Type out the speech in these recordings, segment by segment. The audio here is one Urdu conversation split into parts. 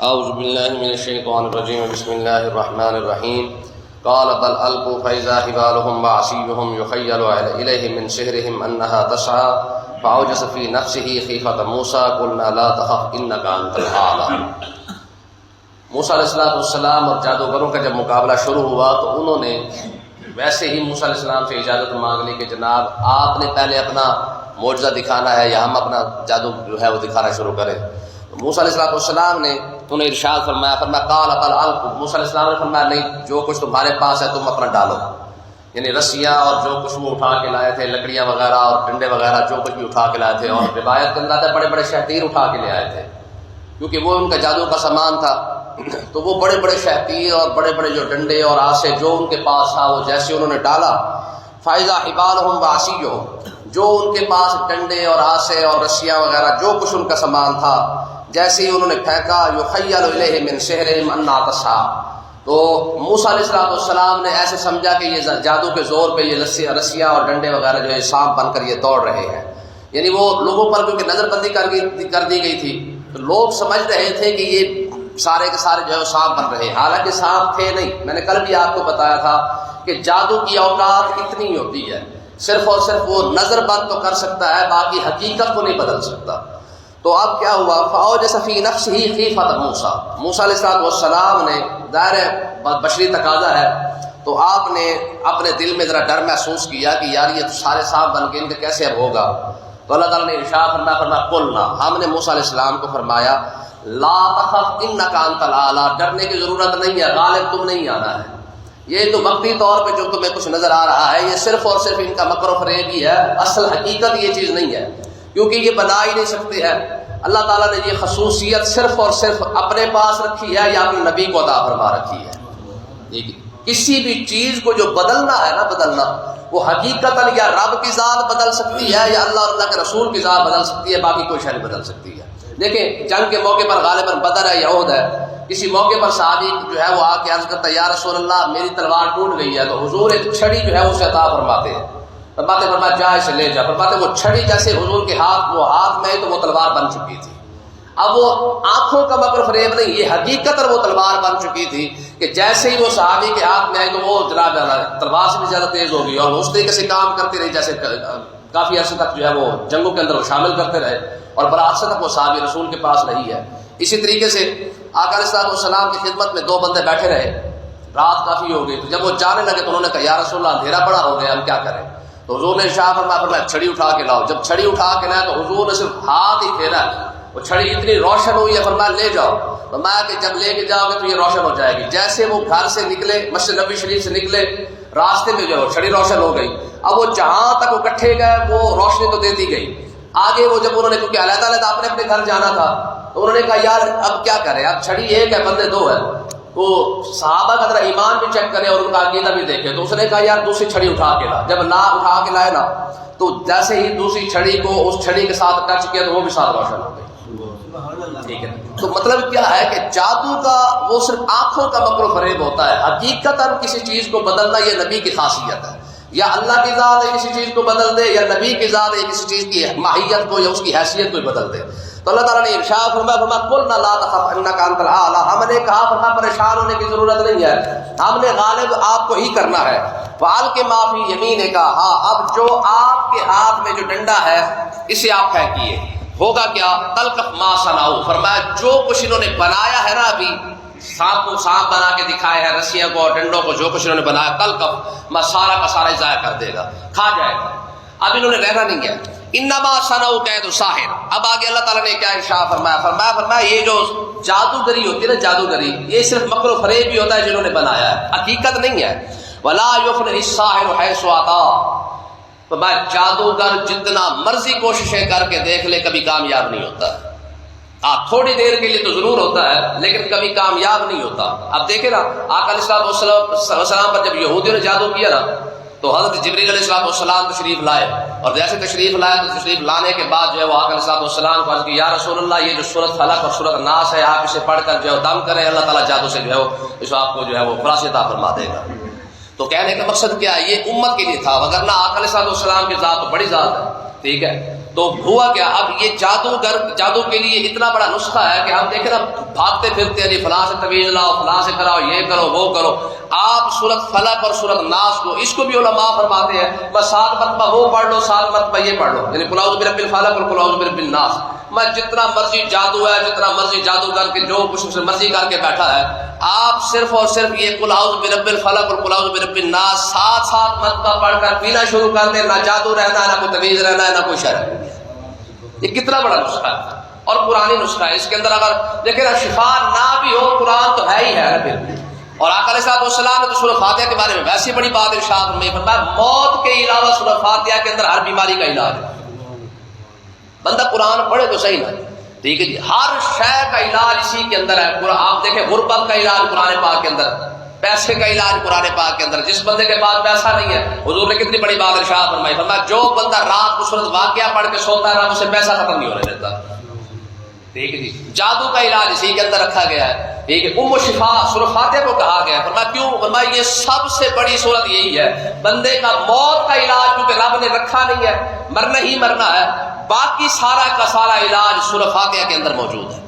اعوذ باللہ من الشیطان الرجیم بسم اللہ الرحمن الرحیم قال بل القوا فاذا حبالهم وعصيهم يخيل الیہ من سحرهم انها تسعى فاوجس في نفسه خیفة موسیٰ قلنا لا تخف انك انت الاعلی۔ موسیٰ علیہ السلام اور جادوگروں کا جب مقابلہ شروع ہوا تو انہوں نے ویسے ہی موسیٰ علیہ السلام سے اجازت مانگ لی کہ جناب آپ نے پہلے اپنا معجزہ دکھانا ہے یا ہم اپنا جادو جو ہے وہ دکھانا شروع کریں۔ موسیٰ علیہ السلام نے انہیں ارشاد فرمایا قال بل القوا، موسیٰ علیہ السلام نے فرمایا نہیں، جو کچھ تمہارے پاس ہے تم اپنا ڈالو، یعنی رسیاں اور جو کچھ وہ اٹھا کے لائے تھے، لکڑیاں وغیرہ اور ڈنڈے وغیرہ جو کچھ بھی اٹھا کے لائے تھے، اور روایت کے اندر آتا ہے بڑے بڑے شیاطین اٹھا کے لے آئے تھے کیونکہ وہ ان کا جادو کا سامان تھا، تو وہ بڑے بڑے شیاطین اور بڑے بڑے جو ڈنڈے اور آسے جو ان کے پاس تھا وہ جیسے انہوں نے ڈالا فاذا حبالهم وعصيهم، جو ان کے پاس ڈنڈے اور آسے اور رسیاں وغیرہ جو کچھ ان کا سامان تھا جیسے ہی انہوں نے پھینکا یخیل الیہ من سحرهم انها تسعى، تو موسیٰ علیہ السلام نے ایسے سمجھا کہ یہ جادو کے زور پہ یہ رسیاں اور ڈنڈے وغیرہ جو ہے سانپ بن کر یہ دوڑ رہے ہیں، یعنی وہ لوگوں پر کیونکہ نظر بندی کر دی گئی تھی تو لوگ سمجھ رہے تھے کہ یہ سارے کے سارے جو ہے سانپ بن رہے ہیں، حالانکہ سانپ تھے نہیں۔ میں نے کل بھی آپ کو بتایا تھا کہ جادو کی اوقات اتنی ہوتی ہے، صرف اور صرف وہ نظر بند تو کر سکتا ہے، باقی حقیقت کو نہیں بدل سکتا۔ تو اب کیا ہوا فاوجس فی نفسہ خیفۃ موسیٰ، موسیٰ علیہ السلام نے، ظاہر بشری تقاضا ہے، تو آپ نے اپنے دل میں ذرا ڈر محسوس کیا کہ یار یہ تو سارے سانپ بن کے ان کے کیسے اب ہوگا، تو اللہ تعالیٰ نے ارشاد فرمایا قلنا، ہم نے موسیٰ علیہ السلام کو فرمایا لا تخف انک انت الاعلی، ڈرنے کی ضرورت نہیں ہے، غالب تم نہیں آنا ہے، یہ تو وقتی طور پہ جو تمہیں کچھ نظر آ رہا ہے یہ صرف اور صرف ان کا مکر و فریب ہی ہے، اصل حقیقت یہ چیز نہیں ہے، کیونکہ یہ بنا ہی نہیں سکتے ہیں۔ اللہ تعالیٰ نے یہ خصوصیت صرف اور صرف اپنے پاس رکھی ہے یا اپنے نبی کو عطا فرما رکھی ہے۔ کسی بھی چیز کو جو بدلنا ہے نا، بدلنا وہ حقیقتاً یا رب کی ذات بدل سکتی ہے یا اللہ اور اللہ کے رسول کی ذات بدل سکتی ہے، باقی کوئی شے نہیں بدل سکتی ہے۔ دیکھیں جنگ کے موقع پر غالباً بدر ہے یا احد ہے، کسی موقع پر صحابی جو ہے وہ آ کے عرض کرتا ہے یا رسول اللہ میری تلوار ٹوٹ گئی ہے، تو حضور ایک چھڑی جو ہے اسے عطا فرماتے ہیں، فرماتے جا اسے لے جا، فرماتے وہ چھڑی جیسے حضور کے ہاتھ میں تو وہ تلوار بن چکی تھی۔ اب وہ آنکھوں کا مکر فریب نہیں، یہ حقیقت وہ تلوار بن چکی تھی کہ جیسے ہی وہ صحابی کے ہاتھ میں آئی تو وہ جناب تلوار سے بھی زیادہ تیز ہو گئی، اور اس طریقے سے کام کرتی رہی جیسے کافی عرصے تک جو ہے وہ جنگوں کے اندر وہ شامل کرتے رہے، اور بڑا عرصے تک وہ صحابی رسول کے پاس رہی ہے۔ اسی طریقے سے آقا علیہ السلام کی خدمت میں دو بندے بیٹھے رہے، رات کافی ہو گئی، تو جب وہ جانے لگے تو انہوں نے کہا یا رسول اللہ اندھیرا بڑا ہو گیا، ہم کیا کریں؟ تو حضور نے ارشاد فرمایا چھڑی اٹھا کے لاؤ۔ جب چھڑی اٹھا کے لائے تو حضور نے صرف ہاتھ ہی پھیرا، وہ چھڑی اتنی روشن ہوئی ہے، فرمایا لے جاؤ، فرمایا کہ جب لے کے جاؤ گے تو یہ روشن ہو جائے گی۔ جیسے وہ گھر سے نکلے، مسجد نبی شریف سے نکلے، راستے میں جو ہے چھڑی روشن ہو گئی۔ اب وہ جہاں تک وہ کٹھے گئے وہ روشنی تو دیتی گئی، آگے وہ جب انہوں نے کیونکہ علیحدہ علیحدہ اپنے اپنے گھر جانا تھا تو انہوں نے کہا یار اب کیا کریں، اب چھڑی ایک ہے بندے دو ہے، تو صحابہ کا ذرا ایمان بھی چیک کرے اور ان کا عقیدہ بھی دیکھے، تو اس نے کہا یار دوسری چھڑی اٹھا کے لا۔ جب لا اٹھا کے لائے نا تو جیسے ہی دوسری چھڑی کو اس چھڑی کے ساتھ ٹچ کیا تو وہ بھی ساتھ روشن ہو گئی۔ ٹھیک ہے، تو مطلب کیا ہے کہ جادو کا وہ صرف آنکھوں کا مکر و فریب ہوتا ہے، حقیقتاً کسی چیز کو بدلنا یہ نبی کی خاصیت ہے، یا اللہ کی ذات ہے کسی چیز کو بدل دے، یا نبی کی ذات ہے کسی چیز کی ماہیت کو یا اس کی حیثیت کو بدل دے۔ تو اللہ تعالیٰ نے ارشاد فرمایا قلنا لا تخف انک انت الاعلی، ہم نے کہا فرمایا پریشان ہونے کی ضرورت نہیں ہے، ہم نے غالب آپ کو ہی کرنا ہے۔ فالق ما فی یمینک، ہاں اب جو آپ کے ہاتھ میں جو ڈنڈا ہے اسے آپ پھینکیے، ہوگا کیا تلقف ما صنعوا، فرمایا جو کچھ انہوں نے بنایا ہے نا، ابھی سانپ کو سانپ بنا کے دکھائے ہیں، رسیوں کو اور ڈنڈوں کو جو کچھ انہوں نے بنایا تلقف ما سارا کا سارا ضائع کر دے گا، کھا جائے گا، اب انہوں نے رہنا نہیں ہے۔ انما صنعوا کید ساحر، اب آگے اللہ تعالیٰ نے کیا ارشاد فرمایا یہ جو جادوگری ہوتی ہے نا، جادوگری یہ صرف مکر و فریب بھی ہوتا ہے جنہوں نے بنایا ہے، حقیقت نہیں ہے۔ ولا یفلح الساحر حیث اتی، فرمایا جادوگر جتنا مرضی کوششیں کر کے دیکھ لے کبھی کامیاب نہیں ہوتا، تھوڑی دیر کے لیے تو ضرور ہوتا ہے لیکن کبھی کامیاب نہیں ہوتا۔ اب دیکھیں نا آقا علیہ السلام پر جب یہودیوں نے جادو کیا نا تو حضرت جبریل علیہ السلام تشریف لائے، اور جیسے تشریف لائے تو تشریف لانے کے بعد جو ہے وہ آقا علیہ السلام کو عرض کی یا رسول اللہ یہ جو سورۃ فلق اور سورۃ ناس ہے آپ اسے پڑھ کر جو ہے دم کریں، اللہ تعالیٰ جادو سے جو ہے اس آپ کو جو ہے وہ خلاصہ عطا فرما دے گا۔ تو کہنے کا مقصد کیا ہے، یہ امت کے لیے تھا، وگرنہ آقا علیہ السلام کی ذات تو بڑی ذات ہے، ٹھیک ہے، تو ہوا کیا، اب یہ جادو کے لیے اتنا بڑا نسخہ ہے کہ ہم دیکھیں نا بھاگتے پھرتے ہیں، فلاں سے تعویذ لاؤ، فلاں سے کراؤ، یہ کرو وہ کرو. آپ سورت فلق اور سورت ناس کو، اس کو بھی علماء فرماتے ہیں بس 7 مرتبہ وہ پڑھ لو، 7 مرتبہ یہ پڑھ لو، یعنی قل اعوذ برب الفلق اور قل اعوذ برب الناس. میں جتنا مرضی جادو ہے، جتنا مرضی جادو کر کے جو کچھ مرضی کر کے بیٹھا ہے، آپ صرف اور صرف یہ قل اعوذ برب الفلق اور قل اعوذ برب الناس 7 مرتبہ پڑھ کر پینا شروع کر دیں، نہ جادو رہنا ہے، نہ کوئی تعویذ رہنا ہے، نہ کوئی شر. یہ کتنا بڑا نسخہ ہے اور قرآنی نسخہ ہے. اس کے اندر اگر دیکھیں نا شفا نہ بھی ہو، قرآن تو ہے ہی ہے نا پھر. اور آقا علیہ السلام نے تو سورہ فاتحہ کے بارے میں ویسی بڑی بات ارشاد میں فرمایا موت کے علاوہ سورہ فاتحہ کے اندر ہر بیماری کا علاج ہے. بندہ قرآن پڑھے تو صحیح نا، ٹھیک ہے جی. ہر شے کا علاج اسی کے اندر ہے. آپ دیکھیں غربت کا علاج قرآن پاک کے اندر، پیسے کا علاج قرآن پاک کے اندر. جس بندے کے پاس پیسہ نہیں ہے، حضور نے کتنی بڑی بات ارشاد فرمائی، فرمایا جو بندہ رات کو سورۃ واقعہ پڑھ کے سوتا ہے نا، اسے پیسہ ختم نہیں ہونے دیتا. ٹھیک ہے جی. جادو کا علاج اسی کے اندر رکھا گیا ہے. ٹھیک ہے. ام شفا سورۃ فاتحہ کو کہا گیا ہے. فرمایا کیوں؟ فرمایا یہ سب سے بڑی سورت یہی ہے، بندے کا موت کا علاج کیونکہ رب نے رکھا نہیں ہے، مرنا ہی مرنا ہے، باقی سارا کا سارا علاج سورۃ فاتحہ کے اندر موجود ہے.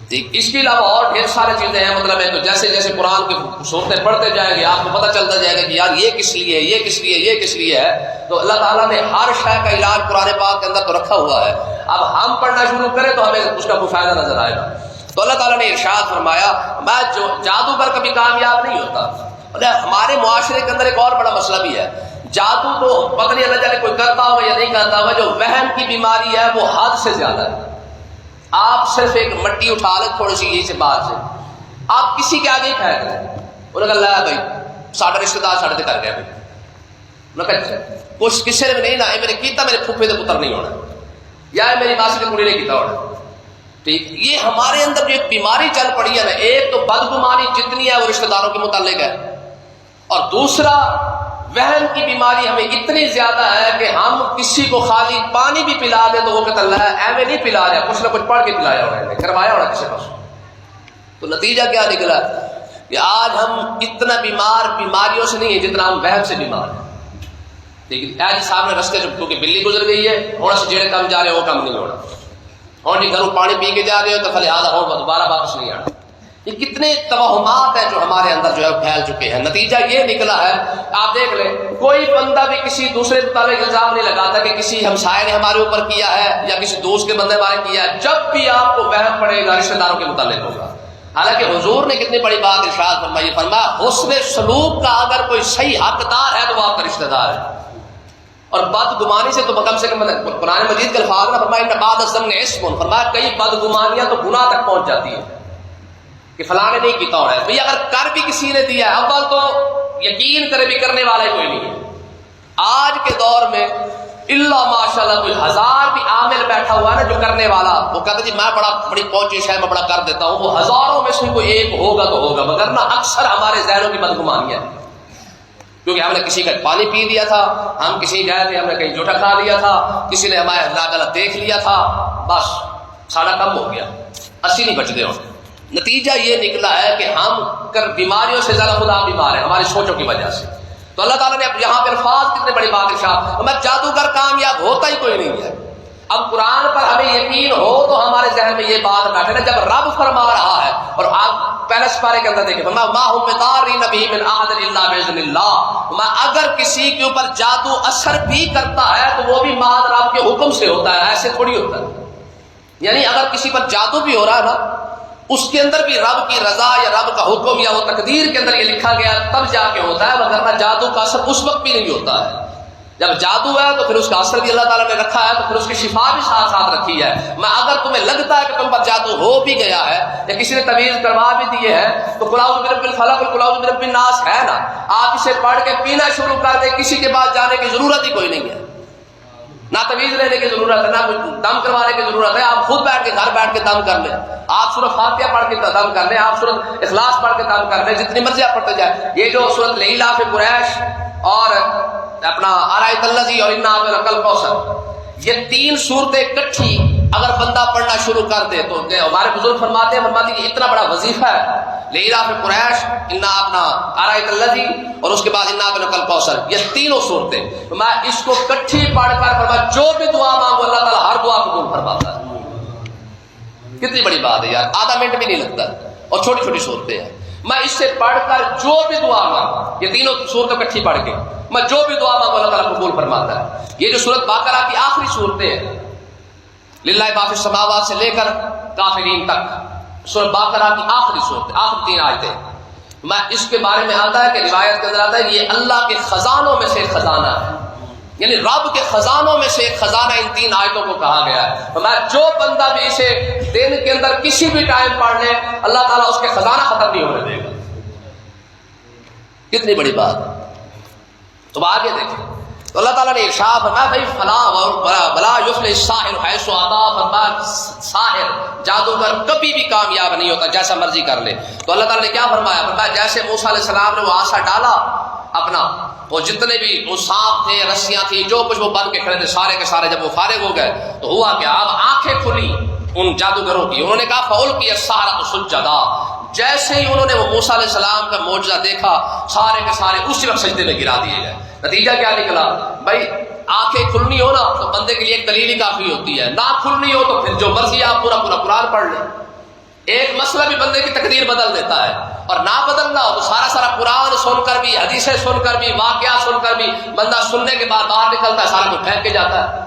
اس کے علاوہ اور ڈھیر سارے چیزیں ہیں. مطلب ہے تو جیسے جیسے قرآن کی صورتیں پڑھتے جائیں گے آپ کو پتہ چلتا جائے گا کہ یار یہ کس لیے ہے، یہ کس لیے، یہ کس لیے ہے. تو اللہ تعالیٰ نے ہر شے کا علاج قرآن پاک کے اندر تو رکھا ہوا ہے. اب ہم پڑھنا شروع کریں تو ہمیں اس کا کوئی فائدہ نظر آئے گا. تو اللہ تعالیٰ نے ارشاد فرمایا میں جو جادوگر کبھی کامیاب نہیں ہوتا. ہمارے معاشرے کے اندر ایک اور بڑا مسئلہ بھی ہے. جادو تو پتہ نہیں اللہ جانے کوئی کرتا ہوگا یا نہیں کرتا ہوگا، جو وہم کی بیماری ہے وہ حد سے زیادہ ہے. آپ صرف ایک مٹی اٹھا لیں تھوڑی سی یہی سے باہر سے، آپ کسی کے آگے ہی پھینک دیں، انہوں نے کہا اللہ بھائی ساڑھے رشتے دار ساڑھے کر گیا بھائی، انہوں نے کہا کچھ کسی نے بھی نہیں نہ میرے کیتا میرے پھوپھے دے پتر نہیں ہونا، یا میری ماسی کی کڑی نے کیتا ہونا. ٹھیک. یہ ہمارے اندر جو ایک بیماری چل پڑی ہے نا، ایک تو بدگمانی جتنی ہے وہ رشتے داروں کے متعلق ہے، اور دوسرا وہم کی بیماری ہمیں اتنی زیادہ ہے کہ ہم کسی کو خالی پانی بھی پلا دیں تو وہ کہتا اللہ ایویں نہیں پلا رہا، کچھ نہ کچھ پڑھ کے پلایا ہونا ہے، کروایا ہونا کسی پاس. تو نتیجہ کیا نکلا کہ آج ہم اتنا بیمار بیماریوں سے نہیں ہے جتنا ہم وہم سے بیمار ہیں. لیکن آج سامنے رستے سے کیونکہ بلی گزر گئی ہے، ہونا سے جڑے کام جا رہے ہیں وہ کام نہیں ہونا، اور نہیں گھروں پانی پی کے جا رہے ہو تو لہٰذا ہو دوبارہ واپس نہیں آنا. یہ کتنے توہمات ہیں جو ہمارے اندر جو ہے پھیل چکے ہیں. نتیجہ یہ نکلا ہے آپ دیکھ لیں کوئی بندہ بھی کسی دوسرے متعلق الزام نہیں لگاتا کہ کسی ہمسائے نے ہمارے اوپر کیا ہے یا کسی دوست کے بندے ہمارے کیا ہے. جب بھی آپ کو وہم پڑے گا رشتہ داروں کے متعلق ہوگا. حالانکہ حضور نے کتنی بڑی بات ارشاد فرمائی، فرمایا حسن سلوک کا اگر کوئی صحیح حقدار ہے تو وہ آپ کا رشتہ دار ہے، اور بدگمانی سے تو کم سے کم قرآن مجید کے الفاظ نے فرمایا ان بعد الظن اسم، فرمایا کئی بدگمانیاں تو گناہ تک پہنچ جاتی ہیں کہ فلاں نے نہیں کیتا ہونا ہے. بھئی اگر کر بھی کسی نے دیا ہے، اول تو یقین کرے بھی کرنے والا کوئی نہیں ہے. آج کے دور میں اللہ ماشاءاللہ کوئی 1000 بھی عامل بیٹھا ہوا ہے نا جو کرنے والا، وہ کہتا جی میں بڑی پہنچش ہے، میں بڑا کر دیتا ہوں، وہ ہزاروں میں سے کوئی ایک ہوگا تو ہوگا، مگر نہ اکثر ہمارے ذہنوں کی بدگمانیاں ہیں. کیونکہ ہم نے کسی کا پانی پی دیا تھا، ہم کسی گئے تھے، ہم نے کہیں جھوٹا کھا لیا تھا، کسی نے ہمارے غلط دیکھ لیا تھا، بس سارا کم ہو گیا، اسی نہیں بچتے ہوں. نتیجہ یہ نکلا ہے کہ ہم بیماریوں سے زیادہ خدا بیمار ہیں ہماری سوچوں کی وجہ سے. تو اللہ تعالیٰ نے یہاں پہ الفاظ کتنے بڑی بات ارشاد، میں جادوگر کامیاب ہوتا ہی کوئی نہیں ہے. اب قرآن پر ہمیں یقین ہو تو ہمارے ذہن میں یہ بات بیٹھے نا، جب رب فرما رہا ہے، اور آپ پہلے سپارے کے اندر دیکھیں ما هم بضارین بہ من احد الا باذن اللہ، اگر کسی کے اوپر جادو اثر بھی کرتا ہے تو وہ بھی محض رب کے حکم سے ہوتا ہے، ایسے تھوڑی ہوتا ہے. یعنی اگر کسی پر جادو بھی ہو رہا ہے نا، اس کے اندر بھی رب کی رضا یا رب کا حکم یا وہ تقدیر کے اندر یہ لکھا گیا تب جا کے ہوتا ہے، ورنہ جادو کا اثر اس وقت بھی نہیں ہوتا ہے. جب جادو ہے تو پھر اس کا اثر بھی اللہ تعالیٰ نے رکھا ہے، تو پھر اس کی شفا بھی ساتھ ساتھ رکھی ہے. اگر تمہیں لگتا ہے کہ تم پر جادو ہو بھی گیا ہے یا کسی نے تعویذ کروا بھی دیے ہیں، تو قل اعوذ برب الفلق اور قل اعوذ برب الناس ہے نا، آپ اسے پڑھ کے پینا شروع کر دیں، کسی کے پاس جانے کی ضرورت ہی کوئی نہیں ہے، نہ تعویذ لینے کی ضرورت ہے، نہ دم کروانے کی ضرورت ہے. آپ خود بیٹھ کے گھر بیٹھ کے دم کر لیں، آپ سورۃ فاتحہ پڑھ کے دم کر لیں، آپ سورۃ اخلاص پڑھ کے دم کر لیں، جتنی مرضی آپ پڑھتے جائیں. یہ جو سورۃ لیلاف قریش اور اپنا ارایت الذی اور انا اعطیناک الکوثر، یہ 3 صورتیں اکٹھی اگر بندہ پڑھنا شروع کر دے تو ہمارے بزرگ فرماتے ہیں کہ اتنا بڑا وظیفہ ہے لإلاف قریش انا اپنا ارایت الذی اور اس کے بعد انا اپنا کل کوثر، یہ تینوں صورتیں میں اس کو کٹھی پڑھ کر فرمایا جو بھی دعا مانگو اللہ تعالیٰ ہر دعا قبول فرماتا ہے۔ کتنی بڑی بات ہے یار، آدھا منٹ بھی نہیں لگتا، اور چھوٹی چھوٹی صورتیں ہیں، میں اس سے پڑھ کر جو بھی دعا مانگو، یہ تینوں صورتیں کٹھی پڑھ کے میں جو بھی دعا مانگو اللہ تعالیٰ قبول فرماتا ہے۔ یہ جو سورۃ بقرہ کی آخری صورتیں ہیں، للہ ما فی السماوات سے لے کر کافرین تک، سورۃ بقرہ کی آخری صورت، آخری 3 آیتیں، میں اس کے بارے میں آتا ہے کہ روایت کے اندر آتا ہے یہ اللہ کے خزانوں میں سے ایک خزانہ ہے، یعنی رب کے خزانوں میں سے ایک خزانہ ان 3 آیتوں کو کہا گیا ہے۔ میں جو بندہ بھی اسے دن کے اندر کسی بھی ٹائم پڑھ لے اللہ تعالیٰ اس کے خزانہ ختم نہیں ہونے دے گا۔ کتنی بڑی بات ہے۔ تو آگے دیکھیں تو اللہ تعالیٰ نے ارشاد فرمایا بھائی فلا بلا یفلح الساحر حیث اتا، فرمایا ساحر جادوگر کبھی بھی کامیاب نہیں ہوتا جیسا مرضی کر لے۔ تو اللہ تعالیٰ نے کیا فرمایا؟ فرمایا جیسے موسیٰ علیہ السلام نے وہ آسا ڈالا اپنا، وہ جتنے بھی وہ سانپ تھے، رسیاں تھیں، جو کچھ وہ بن کے کھڑے تھے سارے کے سارے جب وہ فارغ ہو گئے تو ہوا کیا؟ اب آنکھیں کھلی ان جادوگروں کی، انہوں نے کہا فَأُلْقِيَ السَّحَرَةُ سُجَّدًا، جیسے ہی انہوں نے وہ موسیٰ علیہ السلام کا معجزہ دیکھا سارے کے سارے اسی وقت سجدے میں گرا دیے گئے۔ نتیجہ کیا نکلا؟ بھائی آنکھیں کھلنی ہو نا تو بندے کے لیے ایک دلیل ہی کافی ہوتی ہے، نہ کھلنی ہو تو پھر جو مرضی آپ پورا پورا قرآن پڑھ لیں، ایک مسئلہ بھی بندے کی تقدیر بدل دیتا ہے، اور نہ بدلنا ہو تو سارا سارا قرآن سن کر بھی، حدیثیں سن کر بھی، واقعات سن کر بھی بندہ سننے کے بعد باہر نکلتا ہے سارا کچھ پھینک کے جاتا ہے۔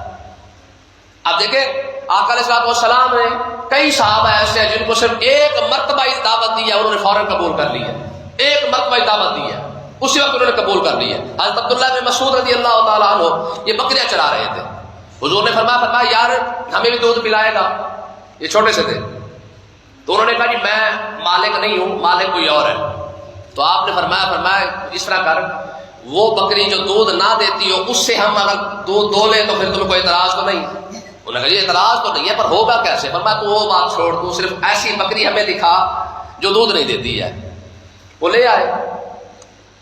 اب دیکھیں آقا علیہ السلام نے کئی صحابہ ایسے ہیں جن کو صرف ایک مرتبہ ہی دعوت دی ہے، انہوں نے فوراً قبول کر لی ہے، ایک مرتبہ ہی دعوت دی ہے اسی وقت انہوں نے قبول کر لی ہے۔ حضرت عبداللہ بن مسعود رضی اللہ تعالیٰ عنہ یہ بکریاں چلا رہے تھے، حضور نے فرمایا یار ہمیں بھی دودھ پلائے گا، یہ چھوٹے سے تھے، تو انہوں نے کہا جی میں مالک نہیں ہوں، مالک کوئی اور ہے۔ تو آپ نے فرمایا اس طرح کر، وہ بکری جو دودھ نہ دیتی ہو اس سے ہم اگر دودھ دو لیں تو پھر تمہیں کوئی اعتراض تو نہیں؟ انہوں نے کہا یہ اعتراض تو نہیں ہے، پر ہوگا کیسے؟ فرمایا تو وہ بات چھوڑ، تو صرف ایسی بکری ہمیں دکھا جو دودھ نہیں دیتی ہے۔ وہ لے آئے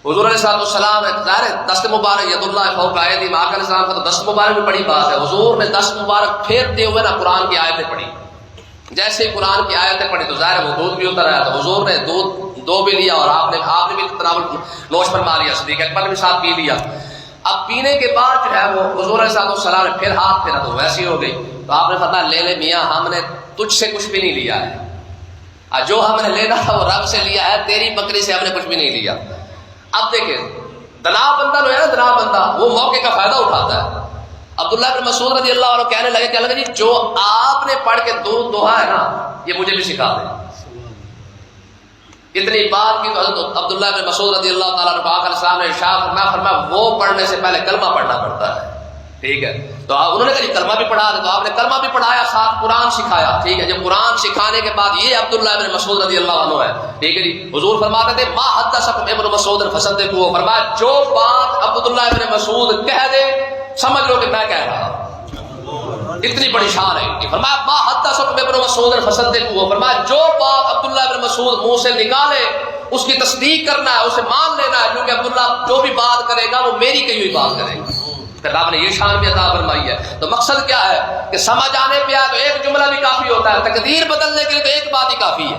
حضور علیہ السلام، ظاہر ہے دست مبارک ید اللہ فوق ایدیہم، آقا علیہ السلام کا تو دست مبارک بھی بڑی بات ہے، حضور نے دست مبارک پھیرتے ہوئے نا قرآن کی آیتیں پڑھی، جیسے ہی قرآن کی آیتیں پڑھی تو ظاہر وہ دودھ بھی اتر آیا، تو حضور نے دودھ دو بھی لیا اور آپ نے بھی تناول نوش فرما لیا، صدیق اکبر نے بھی ساتھ پی لیا۔ اب پینے کے بعد جو ہے وہ حضور علیہ السلام نے پھر ہاتھ پھیرا تو ویسی ہو گئی، تو آپ نے فرمایا لے میاں ہم نے تجھ سے کچھ بھی نہیں لیا ہے، جو ہم نے لینا تھا وہ رب سے لیا ہے، تیری بکری سے ہم نے کچھ بھی نہیں لیا۔ اب دیکھیں دنا بندہ جو ہے نا، دنا بندہ وہ موقع کا فائدہ اٹھاتا ہے۔ عبداللہ بن مسعود رضی اللہ عنہ کہنے لگے جی جو آپ نے پڑھ کے دودھ دوہا ہے نا یہ مجھے بھی سکھا دیں۔ اتنی بات کی تو حضرت عبداللہ بن مسعود رضی اللہ تعالیٰ عنہ آقا علیہ السلام نے ارشاد فرمایا وہ پڑھنے سے پہلے کلمہ پڑھنا پڑتا ہے، ٹھیک ہے؟ تو انہوں نے کہا جی کلمہ بھی پڑھا دے، تو آپ نے کلمہ بھی پڑھایا ساتھ قرآن سکھایا، ٹھیک ہے؟ جب قرآن سکھانے کے بعد یہ عبداللہ بن مسعود رضی اللہ عنہ ہے، ٹھیک ہے جی؟ حضور فرماتے تھے ما حدثکم ابن مسعود فصدقوہ، فرمایا جو بات عبداللہ بن مسعود کہہ دے سمجھ لو کہ میں کہہ رہا ہوں۔ اتنی بڑی شان ہے ان کی۔ فرمایا ما حدثکم ابن مسعود فصدقوہ، فرمایا جو بات عبداللہ بن مسعود منہ سے نکالے اس کی تصدیق کرنا ہے، اسے مان لینا ہے، کیونکہ عبداللہ جو بھی بات کرے گا وہ میری کہی ہوئی بات کرے گا۔ رب نے یہ شان بھی عطا فرمائی ہے۔ تو مقصد کیا ہے کہ سمجھ آنے پہ آئے تو ایک جملہ بھی کافی ہوتا ہے، تقدیر بدلنے کے لیے تو ایک بات ہی کافی ہے،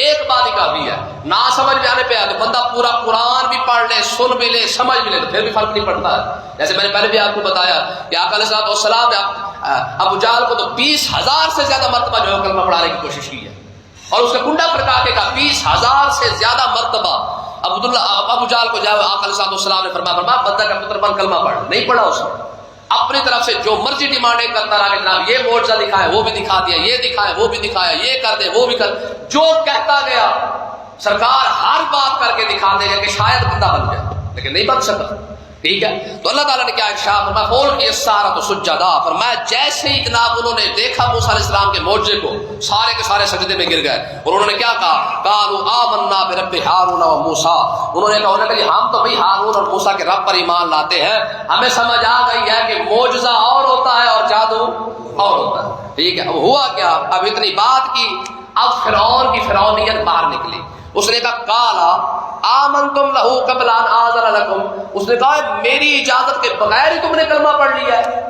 ایک بات ہی کافی ہے۔ نہ سمجھ میں آنے پہ آئے تو بندہ پورا قرآن بھی پڑھ لے، سن بھی لے، سمجھ بھی لے تو پھر بھی فرق نہیں پڑتا ہے۔ جیسے میں نے پہلے بھی آپ کو بتایا کہ آقا علیہ السلام نے ابو جہل کو تو 20,000 سے زیادہ مرتبہ جو ہے کلمہ پڑھانے کی کوشش کی ہے، اور اس کا کنڈا پھڑکا کے کہا 20,000 سے زیادہ مرتبہ ابو جہل کو جاؤ آقا علیہ السلام نے فرمایا بندہ کا پتر بن کلمہ پڑھ، نہیں پڑھا اس نے، اپنی طرف سے جو مرضی ڈیمانڈیں کرتا رہا کہ جناب یہ معجزہ دکھائے، وہ بھی دکھا دیا، یہ دکھائے، وہ بھی دکھایا، یہ کر دے، وہ بھی کر، جو کہتا گیا سرکار ہر بات کر کے دکھا دے گا کہ شاید بندہ بن جائے، لیکن نہیں بن سکا، ٹھیک ہے؟ تو اللہ تعالیٰ نے کیا ارشاد فرمایا فَأُلْقِيَ السَّحَرَةُ سُجَّدًا، فرمایا جیسے ہی جناب انہوں نے دیکھا موسیٰ علیہ السلام کے معجزے کو سارے کے سارے سجدے میں گر گئے، اور انہوں نے کیا کہا قَالُوا آمَنَّا بِرَبِّ هَارُونَ وَمُوسَىٰ، انہوں نے کہا کہ ہم تو بھئی ہارون اور موسیٰ کے رب پر ایمان لاتے ہیں، ہمیں سمجھ آ گئی ہے کہ معجزہ اور ہوتا ہے اور جادو اور ہوتا ہے، ٹھیک ہے؟ اب ہوا کیا؟ اب اتنی بات کی، اب فرعون کی فرعونیت باہر نکلی، اس نے کہا کالا آمنتم لہو قبل ان آذن لکم، اس نے کہا میری اجازت کے بغیر ہی تم نے کلمہ پڑھ لیا ہے،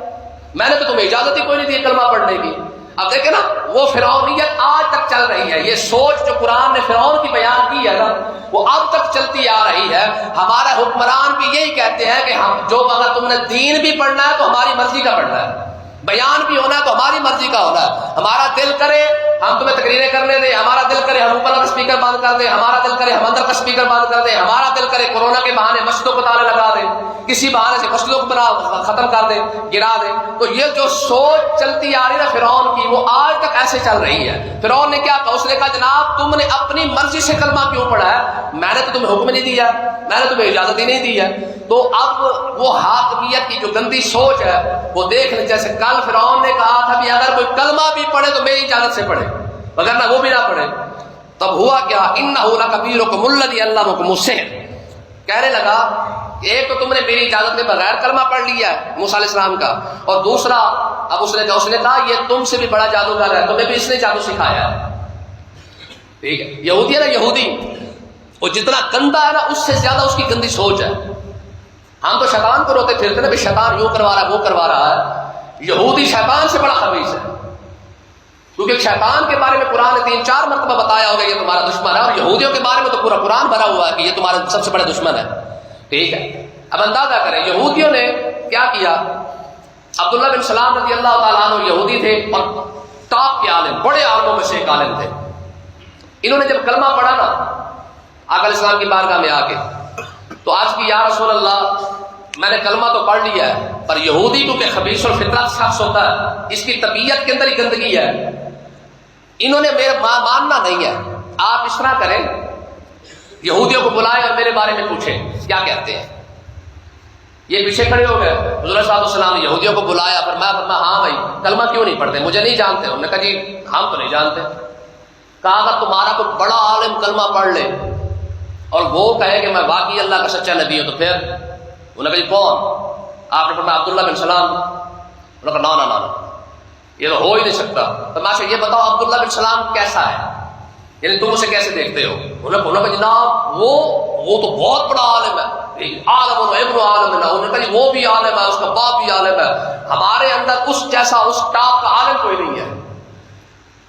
میں نے تو تمہیں اجازت ہی کوئی نہیں دی کلمہ پڑھنے کی۔ اب دیکھیں نا وہ فرعونیت آج تک چل رہی ہے، یہ سوچ جو قرآن نے فرعون کی بیان کی ہے نا وہ اب تک چلتی آ رہی ہے۔ ہمارا حکمران بھی یہی کہتے ہیں کہ ہم جو اگر تم نے دین بھی پڑھنا ہے تو ہماری مرضی کا پڑھنا ہے، بیان بھی ہونا ہے تو ہماری مرضی کا ہونا ہے۔ ہمارا دل کرے ہم تمہیں تقریریں کرنے دیں، ہمارا دل کرے ہم اوپر کا اسپیکر بند کر دیں، ہمارا دل کرے ہم اندر کا اسپیکر بند کر دیں، ہمارا دل کرے کورونا کے بہانے مسجدوں کو تالے لگا دیں، کسی بہانے سے مسجدوں کو ختم کر دیں، گرا دیں۔ تو یہ جو سوچ چلتی آ رہی ہے نا فرعون کی، وہ آج تک ایسے چل رہی ہے۔ فرعون نے کیا کہا؟ اس نے کہا جناب تم نے اپنی مرضی سے کلمہ کیوں پڑھا ہے؟ میں نے تو تمہیں حکم نہیں دیا، میں نے تمہیں اجازت ہی نہیں دی ہے۔ تو اب وہ حاکمیت کی جو گندی سوچ ہے وہ دیکھ لیں، جیسے کل فرعون نے کہا تھا بھی اگر کوئی کلمہ بھی پڑھے تو میری اجازت سے پڑھے، مگر نہ وہ بھی نہ پڑھے۔ تب ہوا کیا؟ انہ لکبیرکم الذی علمکم السحر، کہنے لگا ایک تو تم نے میری اجازت کے بغیر کلمہ پڑھ لیا ہے موسیٰ علیہ السلام کا، اور دوسرا اب اس نے کہا یہ تم سے بھی بڑا جادوگر ہے، تمہیں بھی اس نے جادو سکھایا ہے۔ ٹھیک ہے، یہودی ہے نا، یہودی وہ جتنا گندا ہے نا اس سے زیادہ اس کی گندی سوچ ہے۔ ہم تو شیطان کو روتے پھرتے نا بھی شیطان یوں کروا رہا ہے وہ کروا رہا ہے، یہودی شیطان سے بڑا خبیث ہے، کیونکہ شیطان کے بارے میں قرآن نے 3-4 مرتبہ بتایا ہوگا یہ تمہارا دشمن ہے، اور یہودیوں کے بارے میں تو پورا قرآن بھرا ہوا ہے کہ یہ تمہارا سب سے بڑا دشمن ہے۔ ٹھیک ہے، اب اندازہ کریں یہودیوں نے کیا کیا۔ عبداللہ بن سلام رضی اللہ تعالیٰ عنہ یہودی تھے اور ٹاپ کے عالم، بڑے عالموں میں سے ایک عالم تھے۔ انہوں نے جب کلمہ پڑھا نا آقا علیہ السلام کی بارگاہ میں آ کے، تو آج کی یا رسول اللہ میں نے کلمہ تو پڑھ لیا ہے، پر یہودی کیونکہ خبیث الفطرت شخص ہوتا ہے، اس کی طبیعت کے اندر ہی گندگی ہے، انہوں نے میرا ماننا نہیں ہے۔ آپ اس طرح کریں، یہودیوں کو بلائے اور میرے بارے میں پوچھیں کیا کہتے ہیں۔ یہ پیچھے کھڑے ہو گئے، حضور صلی اللہ علیہ وسلم نے یہودیوں کو بلایا، پر میں ہاں بھائی کلمہ کیوں نہیں پڑھتے، مجھے نہیں جانتے۔ انہوں نے کہا جی ہم تو نہیں جانتے۔ کہا اگر تمہارا کوئی بڑا عالم کلمہ پڑھ لے اور وہ کہے کہ میں واقعی اللہ کا سچا نبی ہوں تو پھر؟ انہوں نے کہا جی کون؟ آپ نے فرمایا عبداللہ بن سلام۔ انہوں نے کہا نا نا نا یہ تو ہو ہی نہیں سکتا۔ تو ماشاء یہ بتاؤ عبداللہ بن سلام کیسا ہے، یعنی تم اسے کیسے دیکھتے ہو؟ انہوں نے کہا جناب وہ تو بہت بڑا عالم ہے، عالم ابن عالم ہے۔ انہوں نے کہا جی وہ بھی عالم ہے، اس کا باپ بھی عالم ہے، ہمارے اندر اس جیسا اس ٹاپ کا عالم کوئی نہیں ہے۔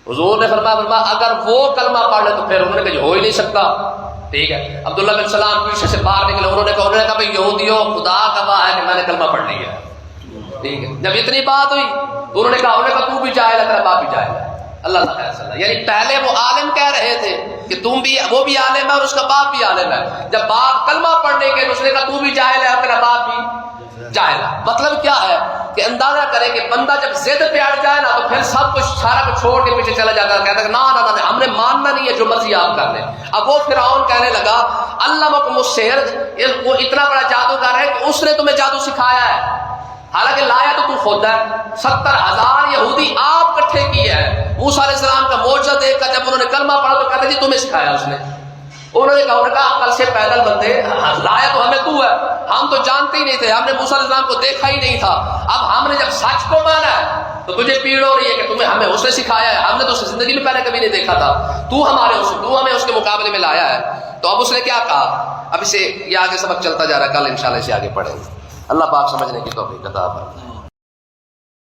حضور نے فرمایا اگر وہ کلمہ پڑھ لے تو پھر؟ انہوں نے کہا جی ہو ہی نہیں سکتا۔ ٹھیک ہے، عبداللہ بن سلام پیچھے سے باہر نکلے، انہوں نے کہا بھائی یہودیوں خدا گواہ ہے کہ میں نے کلمہ پڑھ لیا ہے۔ ٹھیک ہے، جب اتنی بات ہوئی تو انہوں نے کہا تو بھی جاہل ہے، تیرا باپ بھی جاہل ہے۔ اللہ تعالیٰ صلی اللہ، یعنی پہلے وہ عالم کہہ رہے تھے کہ تم بھی، وہ بھی عالم ہے اور اس کا باپ بھی عالم ہے، جب باپ کلمہ پڑھنے کے اس نے کہا تو بھی جاہل ہے اور تیرا باپ بھی جاہل ہے۔ مطلب کیا ہے کہ اندازہ کرے کہ بندہ جب ضد پہ اڑ جائے نا تو پھر سب کچھ سارا کچھ چھوڑ کے پیچھے چلا جاتا ہے، کہتا ہے نا ہم نے ماننا نہیں ہے، جو مرضی آپ کر لیں۔ اب وہ فرعون کہنے لگا علمکم السحر، وہ اتنا بڑا جادوگر ہے کہ اس نے تمہیں جادو سکھایا ہے، حالانکہ لایا تو تو خود ہے۔ 70,000 یہودی آپ کٹھے کیے ہیں، موسیٰ علیہ السلام کا معجزہ دیکھ کر جب انہوں نے کلمہ پڑھا تو کہتے جی تمہیں سکھایا اس نے۔ انہوں نے کہا کل سے پیدل بندے، لایا تو ہمیں تو ہے، ہم تو جانتے ہی نہیں تھے، ہم نے موسیٰ علیہ السلام کو دیکھا ہی نہیں تھا، اب ہم نے جب سچ کو مانا ہے تو تجھے پیڑ ہو رہی ہے کہ ہمیں اس نے سکھایا ہے، ہم نے تو اسے زندگی میں پہلے کبھی نہیں دیکھا تھا، تو ہمیں اس کے مقابلے میں لایا ہے۔ تو اب اس نے کیا کہا، اب اسے یہ آگے سبق چلتا جا رہا ہے، کل انشاءاللہ اسے آگے پڑھیں گے۔ اللہ پاک سمجھنے کی توفیق عطا فرمائے۔